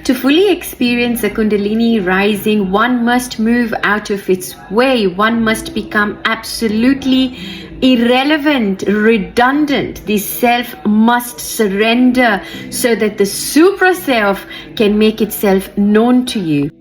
To fully experience a Kundalini rising, one must move out of its way. One must become absolutely irrelevant, redundant. The self must surrender so that the supra self can make itself known to you.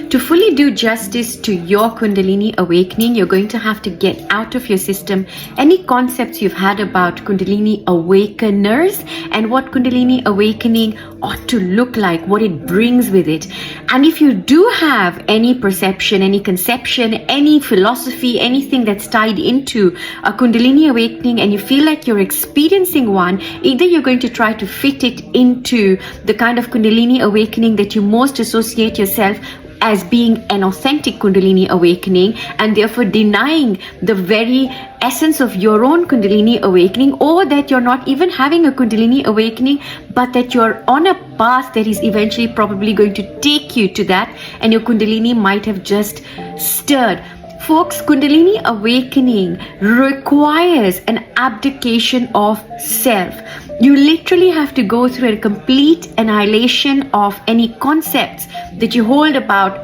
To fully do justice to your Kundalini awakening, you're going to have to get out of your system any concepts you've had about Kundalini awakeners and what Kundalini awakening ought to look like, what it brings with it. And if you do have any perception, any conception, any philosophy, anything that's tied into a Kundalini awakening and you feel like you're experiencing one, either you're going to try to fit it into the kind of Kundalini awakening that you most associate yourself as being an authentic Kundalini awakening and therefore denying the very essence of your own Kundalini awakening, or that you're not even having a Kundalini awakening but that you're on a path that is eventually probably going to take you to that and your Kundalini might have just stirred. Folks, Kundalini awakening requires an abdication of self. You literally have to go through a complete annihilation of any concepts that you hold about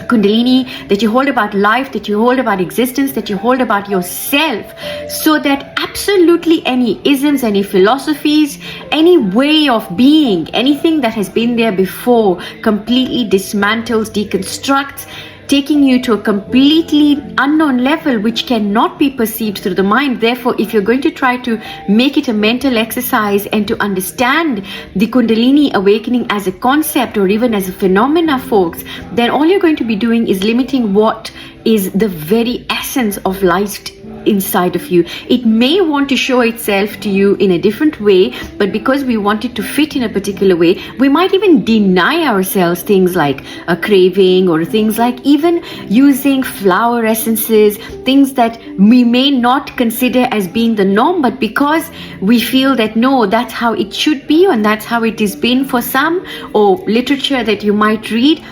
Kundalini, that you hold about life, that you hold about existence, that you hold about yourself, so that absolutely any isms, any philosophies, any way of being, anything that has been there before completely dismantles, deconstructs, taking you to a completely unknown level which cannot be perceived through the mind. Therefore, if you're going to try to make it a mental exercise and to understand the Kundalini awakening as a concept or even as a phenomena, folks, then all you're going to be doing is limiting what is the very essence of life inside of you. It may want to show itself to you in a different way, but because we want it to fit in a particular way, we might even deny ourselves things like a craving or things like even using flower essences, things that we may not consider as being the norm, but because we feel that no, that's how it should be and that's how it has been for some, or literature that you might read,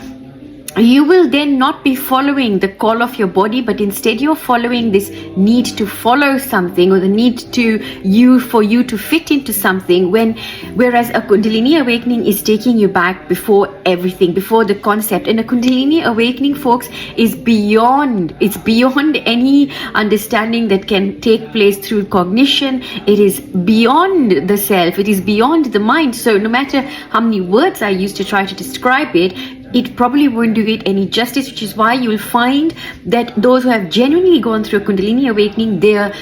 you will then not be following the call of your body, but instead you're following this need to follow something or the need to for you to fit into something, whereas a Kundalini awakening is taking you back before everything, before the concept. And a Kundalini awakening, folks, is beyond any understanding that can take place through cognition. It is beyond the self, it is beyond the mind. So no matter how many words I use to try to describe it, it probably won't do it any justice, which is why you'll find that those who have genuinely gone through a Kundalini awakening, their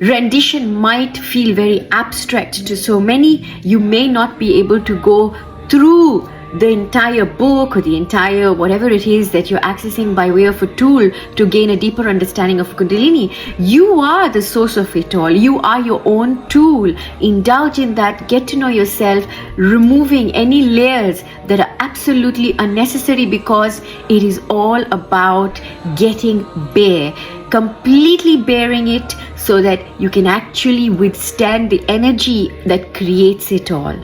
rendition might feel very abstract to so many. You may not be able to go through the entire book or the entire whatever it is that you're accessing by way of a tool to gain a deeper understanding of Kundalini. You are the source of it all. You are your own tool. Indulge in that. Get to know yourself, removing any layers that are absolutely unnecessary, because it is all about getting bare, completely bearing it so that you can actually withstand the energy that creates it all.